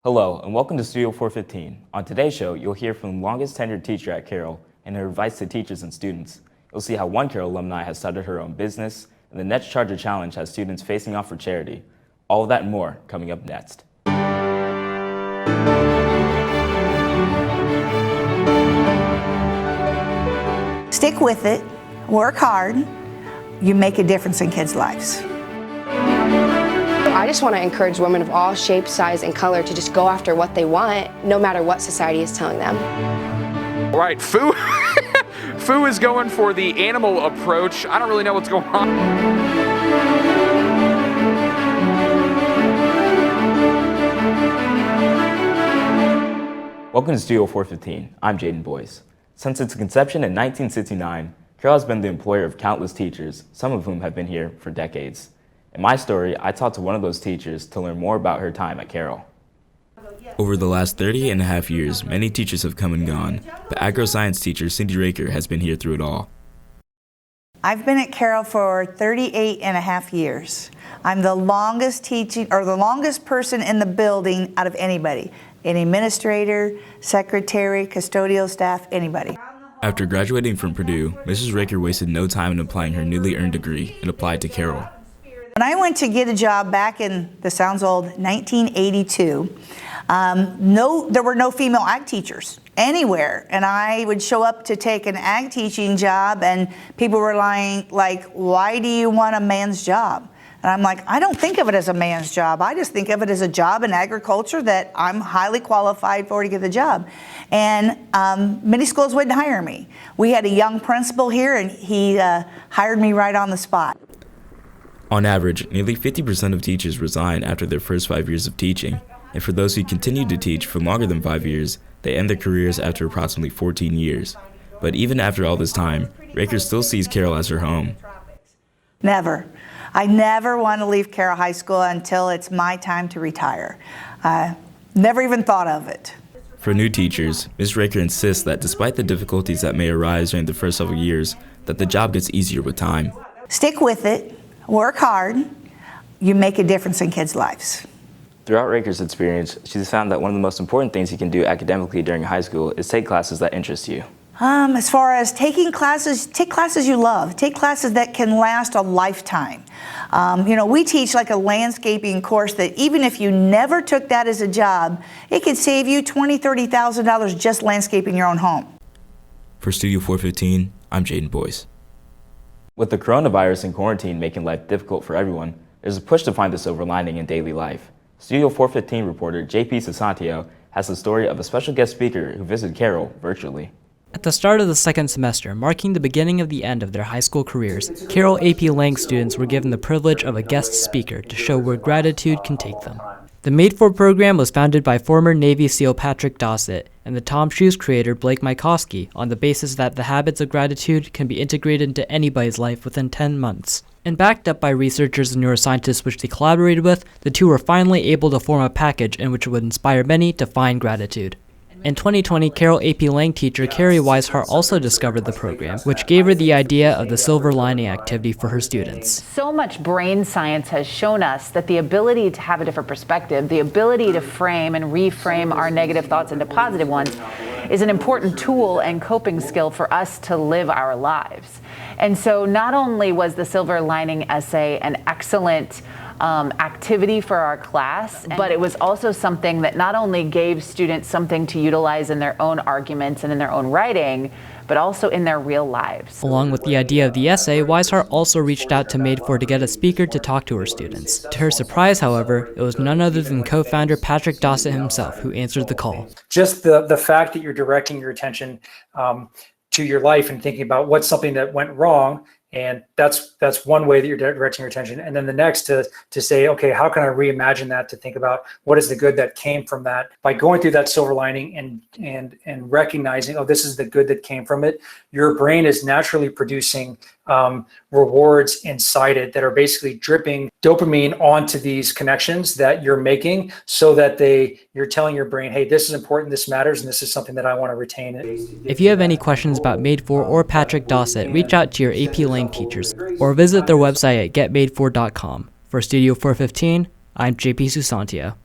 Hello, and welcome to Studio 415. On today's show, you'll hear from the longest tenured teacher at Carroll and her advice to teachers and students. You'll see how one Carroll alumni has started her own business, and the Next Charger Challenge has students facing off for charity. All of that and more coming up next. Stick with it, work hard, you make a difference in kids' lives. I just want to encourage women of all shapes, size, and color to just go after what they want, no matter what society is telling them. All right, Fu. Fu is going for the animal approach. I don't really know what's going on. Welcome to Studio 415. I'm Jaden Boyce. Since its conception in 1969, Carroll has been the employer of countless teachers, some of whom have been here for decades. In my story, I talked to one of those teachers to learn more about her time at Carroll. Over the last 30 and a half years, many teachers have come and gone, but agro-science teacher Cindy Raker has been here through it all. I've been at Carroll for 38 and a half years. I'm the longest person in the building out of anybody. An administrator, secretary, custodial staff, anybody. After graduating from Purdue, Mrs. Raker wasted no time in applying her newly earned degree and applied to Carroll. When I went to get a job back in, this sounds old, 1982, there were no female ag teachers anywhere. And I would show up to take an ag teaching job and people were like, why do you want a man's job? And I'm like, I don't think of it as a man's job. I just think of it as a job in agriculture that I'm highly qualified for to get the job. And many schools wouldn't hire me. We had a young principal here and he hired me right on the spot. On average, nearly 50% of teachers resign after their first 5 years of teaching, and for those who continue to teach for longer than 5 years, they end their careers after approximately 14 years. But even after all this time, Raker still sees Carroll as her home. Never. I never want to leave Carroll High School until it's my time to retire. Never even thought of it. For new teachers, Ms. Raker insists that despite the difficulties that may arise during the first several years, that the job gets easier with time. Stick with it. Work hard, you make a difference in kids' lives. Throughout Raker's experience, she's found that one of the most important things you can do academically during high school is take classes that interest you. As far as taking classes, take classes you love. Take classes that can last a lifetime. We teach like a landscaping course that even if you never took that as a job, it could save you $20,000, $30,000 just landscaping your own home. For Studio 415, I'm Jaden Boyce. With the coronavirus and quarantine making life difficult for everyone, there's a push to find the silver lining in daily life. Studio 415 reporter JP Sasantio has the story of a special guest speaker who visited Carroll virtually. At the start of the second semester, marking the beginning of the end of their high school careers, Carroll AP Lang students were given the privilege of a guest speaker to show where gratitude can take them. The Made For program was founded by former Navy SEAL Patrick Dossett and the Tom Shoes creator Blake Mycoskie on the basis that the habits of gratitude can be integrated into anybody's life within 10 months. And backed up by researchers and neuroscientists which they collaborated with, the two were finally able to form a package in which would inspire many to find gratitude. In 2020, Carroll AP Lang teacher Carrie Weishart also discovered the program, which gave her the idea of the silver lining activity for her students. So much brain science has shown us that the ability to have a different perspective, the ability to frame and reframe our negative thoughts into positive ones, is an important tool and coping skill for us to live our lives. And so not only was the silver lining essay an excellent activity for our class, but it was also something that not only gave students something to utilize in their own arguments and in their own writing, but also in their real lives. Along with the idea of the essay, Weishart also reached out to Made For to get a speaker to talk to her students. To her surprise, however, it was none other than co-founder Patrick Dossett himself who answered the call. Just the fact that you're directing your attention to your life and thinking about what's something that went wrong, and that's one way that you're directing your attention. And then the next to say, okay, how can I reimagine that, to think about what is the good that came from that? By going through that silver lining and recognizing, oh, this is the good that came from it, your brain is naturally producing rewards inside it that are basically dripping dopamine onto these connections that you're making, so that you're telling your brain, hey, this is important, this matters, and this is something that I want to retain. If you have any questions about Made For or Patrick Dossett, reach out to your AP Lang teachers or visit their website at getmadefor.com. For Studio 415, I'm JP Susantio.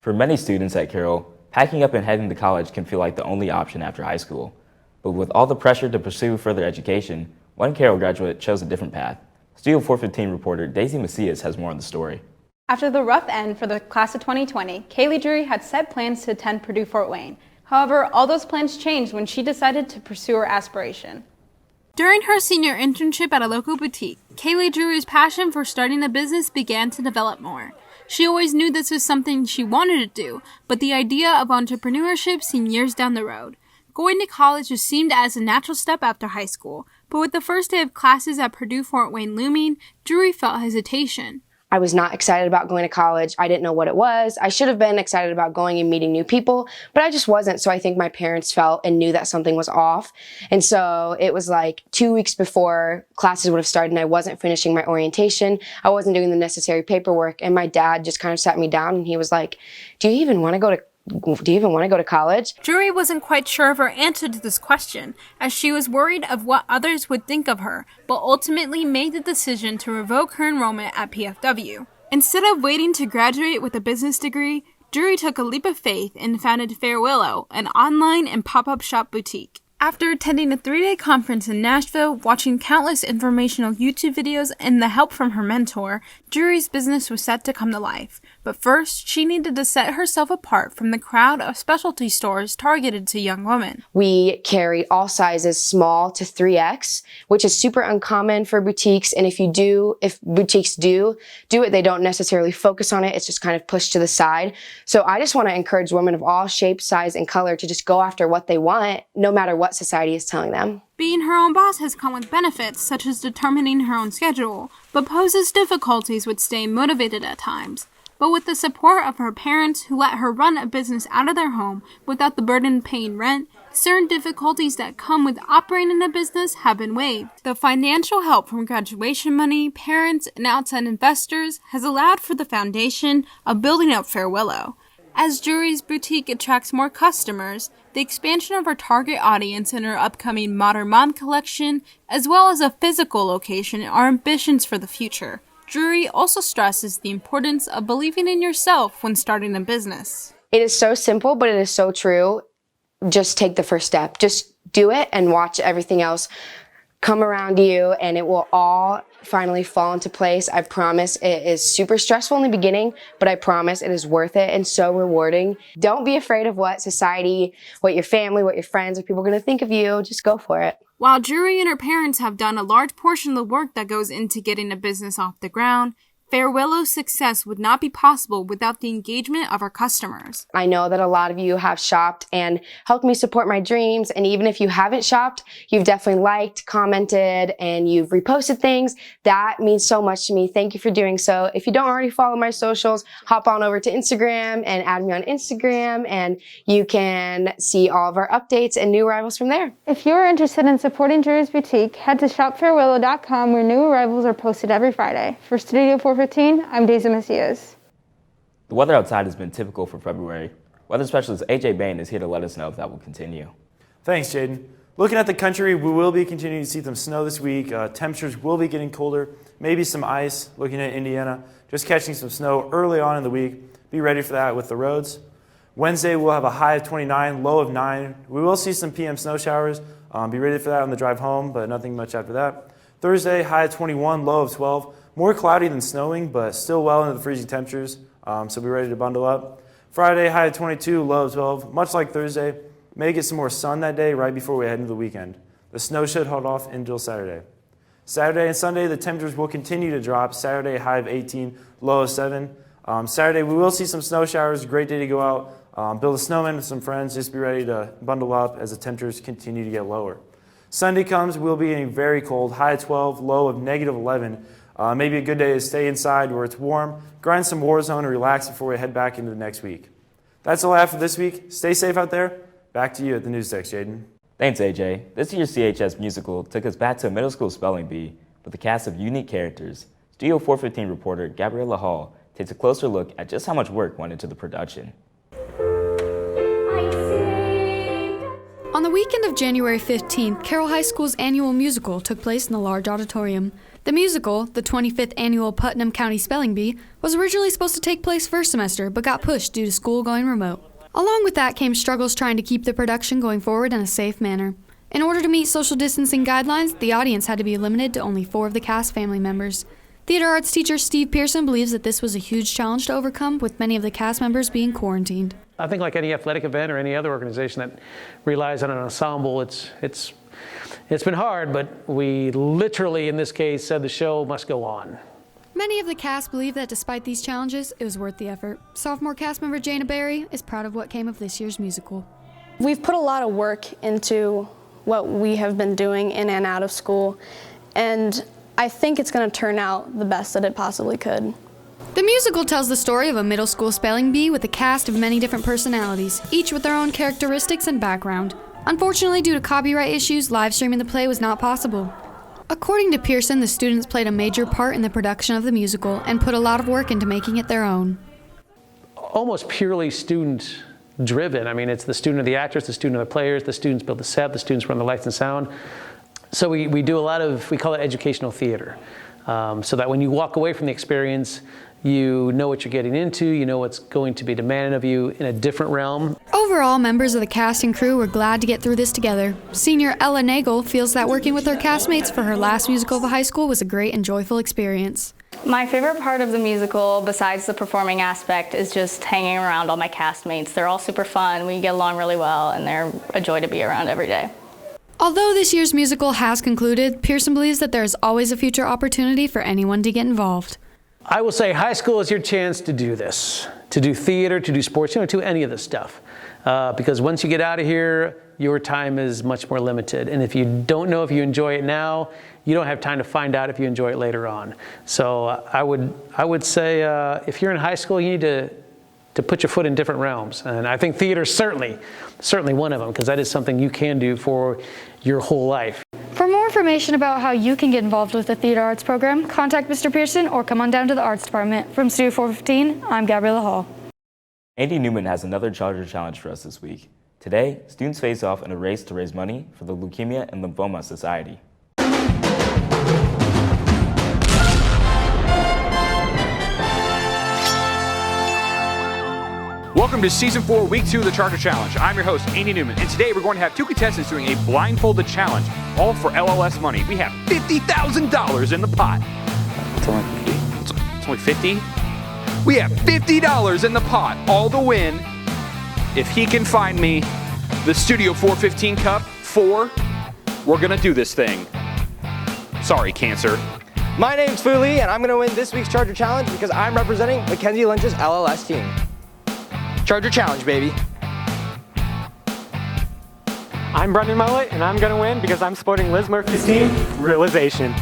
For many students at Carroll, packing up and heading to college can feel like the only option after high school. But with all the pressure to pursue further education, one Carroll graduate chose a different path. Studio 415 reporter Daisy Macias has more on the story. After the rough end for the class of 2020, Kaylee Drury had set plans to attend Purdue Fort Wayne. However, all those plans changed when she decided to pursue her aspiration. During her senior internship at a local boutique, Kaylee Drury's passion for starting a business began to develop more. She always knew this was something she wanted to do, but the idea of entrepreneurship seemed years down the road. Going to college just seemed as a natural step after high school, but with the first day of classes at Purdue Fort Wayne looming, Drury felt hesitation. I was not excited about going to college. I didn't know what it was. I should have been excited about going and meeting new people, but I just wasn't. So I think my parents felt and knew that something was off. And so it was like 2 weeks before classes would have started and I wasn't finishing my orientation. I wasn't doing the necessary paperwork. And my dad just kind of sat me down and he was like, do you even want to go to college? Drury wasn't quite sure of her answer to this question, as she was worried of what others would think of her, but ultimately made the decision to revoke her enrollment at PFW. Instead of waiting to graduate with a business degree, Drury took a leap of faith and founded Fair Willow, an online and pop-up shop boutique. After attending a 3-day conference in Nashville, watching countless informational YouTube videos, and the help from her mentor, Drury's business was set to come to life. But first, she needed to set herself apart from the crowd of specialty stores targeted to young women. We carry all sizes small to 3X, which is super uncommon for boutiques. And if boutiques do it, they don't necessarily focus on it. It's just kind of pushed to the side. So I just want to encourage women of all shapes, size, and color to just go after what they want, no matter what society is telling them. Being her own boss has come with benefits, such as determining her own schedule, but poses difficulties with staying motivated at times. But with the support of her parents, who let her run a business out of their home without the burden of paying rent, certain difficulties that come with operating a business have been waived. The financial help from graduation money, parents, and outside investors has allowed for the foundation of building up Fair Willow. As Drury's boutique attracts more customers, the expansion of her target audience and her upcoming Modern Mom collection, as well as a physical location, are ambitions for the future. Drury also stresses the importance of believing in yourself when starting a business. It is so simple, but it is so true. Just take the first step. Just do it and watch everything else come around you, and it will all finally fall into place. I promise. It is super stressful in the beginning, but I promise it is worth it and so rewarding. Don't be afraid of what society, what your family, what your friends, what people are going to think of you. Just go for it. While Drury and her parents have done a large portion of the work that goes into getting a business off the ground, Fair Willow's success would not be possible without the engagement of our customers. I know that a lot of you have shopped and helped me support my dreams. And even if you haven't shopped, you've definitely liked, commented, and you've reposted things. That means so much to me. Thank you for doing so. If you don't already follow my socials, hop on over to Instagram and add me on Instagram, and you can see all of our updates and new arrivals from there. If you're interested in supporting Drury's boutique, head to shopfairwillow.com, where new arrivals are posted every Friday. For Studio 415, I'm Daisy Macias. The weather outside has been typical for February. Weather specialist AJ Bain is here to let us know if that will continue. Thanks, Jaden. Looking at the country, we will be continuing to see some snow this week. Temperatures will be getting colder, maybe some ice. Looking at Indiana, just catching some snow early on in the week. Be ready for that with the roads. Wednesday, we'll have a high of 29, low of 9. We will see some PM snow showers. Be ready for that on the drive home, but nothing much after that. Thursday, high of 21, low of 12. More cloudy than snowing, but still well into the freezing temperatures, so be ready to bundle up. Friday, high of 22, low of 12. Much like Thursday, may get some more sun that day right before we head into the weekend. The snow should hold off until Saturday. Saturday and Sunday, the temperatures will continue to drop. Saturday, high of 18, low of 7. Saturday, we will see some snow showers. Great day to go out, build a snowman with some friends. Just be ready to bundle up as the temperatures continue to get lower. Sunday comes, we'll be getting very cold. High of 12, low of negative 11. Maybe a good day to stay inside where it's warm, grind some Warzone, and relax before we head back into the next week. That's all I have for this week. Stay safe out there. Back to you at the news desk, Jaden. Thanks, AJ. This year's CHS musical took us back to a middle school spelling bee with a cast of unique characters. Studio 415 reporter Gabriella Hall takes a closer look at just how much work went into the production. On the weekend of January 15th, Carroll High School's annual musical took place in the large auditorium. The musical, the 25th annual Putnam County Spelling Bee, was originally supposed to take place first semester, but got pushed due to school going remote. Along with that came struggles trying to keep the production going forward in a safe manner. In order to meet social distancing guidelines, the audience had to be limited to only 4 of the cast family members. Theater arts teacher Steve Pearson believes that this was a huge challenge to overcome, with many of the cast members being quarantined. I think like any athletic event or any other organization that relies on an ensemble, it's been hard, but we literally, in this case, said the show must go on. Many of the cast believe that despite these challenges, it was worth the effort. Sophomore cast member Jana Berry is proud of what came of this year's musical. We've put a lot of work into what we have been doing in and out of school, and I think it's going to turn out the best that it possibly could. The musical tells the story of a middle school spelling bee with a cast of many different personalities, each with their own characteristics and background. Unfortunately, due to copyright issues, live streaming the play was not possible. According to Pearson, the students played a major part in the production of the musical and put a lot of work into making it their own. Almost purely student driven. I mean, it's the student of the actors, the student of the players, the students build the set, the students run the lights and sound. So we do a lot of, we call it educational theater. So that when you walk away from the experience, you know what you're getting into, you know what's going to be demanded of you in a different realm. Overall, members of the cast and crew were glad to get through this together. Senior Ella Nagel feels that working with her castmates for her last musical of high school was a great and joyful experience. My favorite part of the musical, besides the performing aspect, is just hanging around all my castmates. They're all super fun, we get along really well, and they're a joy to be around every day. Although this year's musical has concluded, Pearson believes that there is always a future opportunity for anyone to get involved. I will say high school is your chance to do this, to do theater, to do sports, to any of this stuff. Because once you get out of here, your time is much more limited. And if you don't know if you enjoy it now, you don't have time to find out if you enjoy it later on. So I would say if you're in high school, you need to put your foot in different realms. And I think theater is certainly one of them, because that is something you can do for your whole life. For more information about how you can get involved with the theater arts program, contact Mr. Pearson or come on down to the arts department. From Studio 415, I'm Gabriella Hall. Andy Newman has another Charger Challenge for us this week. Today, students face off in a race to raise money for the Leukemia and Lymphoma Society. Welcome to Season 4, Week 2 of the Charger Challenge. I'm your host, Andy Newman, and today we're going to have 2 contestants doing a blindfolded challenge, all for LLS money. We have $50,000 in the pot. It's only 50. It's only 50? We have $50 in the pot, all to win. If he can find me the Studio 415 Cup 4, we're gonna do this thing. Sorry, Cancer. My name's Fu Lee, and I'm gonna win this week's Charger Challenge because I'm representing Mackenzie Lynch's LLS team. Charger Challenge, baby. I'm Brendan Mullet, and I'm gonna win because I'm supporting Liz Murphy's team, Realization.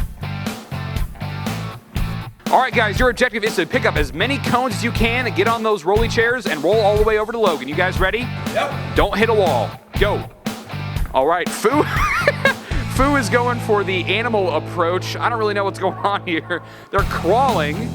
All right, guys, your objective is to pick up as many cones as you can and get on those rolly chairs and roll all the way over to Logan. You guys ready? Yep. Don't hit a wall. Go. All right, Fu. Fu is going for the animal approach. I don't really know what's going on here. They're crawling.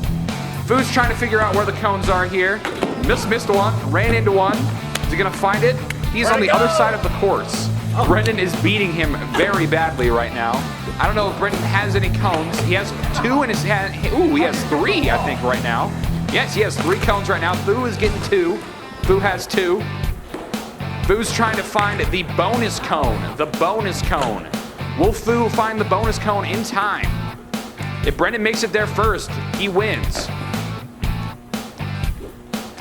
Fu's trying to figure out where the cones are here. Missed one, ran into one. Is he gonna find it? He's on the other side of the course. Brendan is beating him very badly right now. I don't know if Brendan has any cones. He has 2 in his hand. Ooh, he has 3, I think, right now. Yes, he has 3 cones right now. Fu is getting 2. Fu has 2. Fu's trying to find the bonus cone. The bonus cone. Will Fu find the bonus cone in time? If Brendan makes it there first, he wins.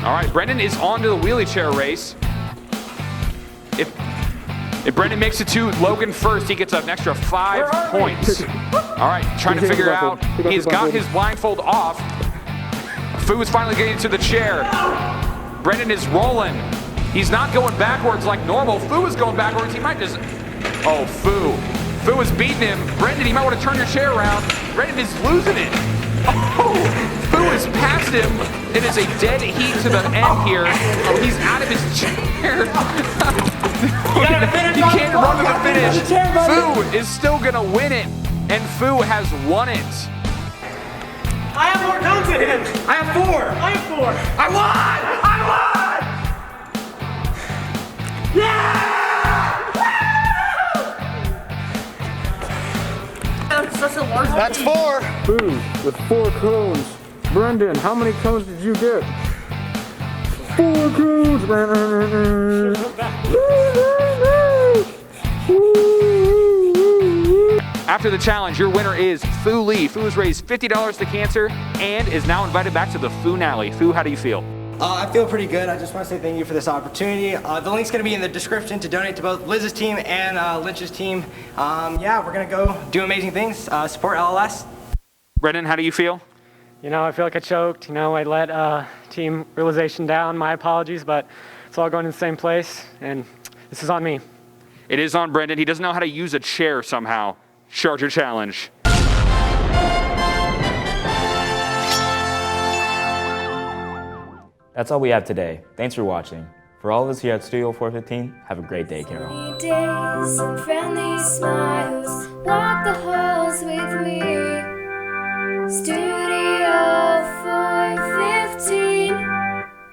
All right, Brendan is on to the wheelie chair race. If Brendan makes it to Logan first, he gets an extra 5 points. All right, trying to figure out. He's got his blindfold off. Fu is finally getting to the chair. Brendan is rolling. He's not going backwards like normal. Fu is going backwards. He might just. Oh, Fu. Fu is beating him. Brendan, you might want to turn your chair around. Brendan is losing it. Oh, Fu is past him. It is a dead heat to the end here. Oh, he's out of his chair. He can't run to the finish. Fu is still gonna win it, and Fu has won it. I have more cones than him. I have 4. I have 4. I won! Yeah! That's such a large That's 4. Food with 4 cones. Brendan, how many cones did you get? 4 cones. After the challenge, your winner is Fu Lee. Fu has raised $50 to cancer and is now invited back to the Fu-nally. Fu, how do you feel? I feel pretty good. I just want to say thank you for this opportunity. The link's going to be in the description to donate to both Liz's team and Lynch's team. Yeah, we're going to go do amazing things. Support LLS. Brendan, how do you feel? You know, I feel like I choked. You know, I let Team Realization down. My apologies, but it's all going in the same place, and this is on me. It is on Brendan. He doesn't know how to use a chair somehow. Charger challenge. That's all we have today. Thanks for watching. For all of us here at Studio 415, have a great day, Carroll. Days and friendly smiles, walk the halls with me. Studio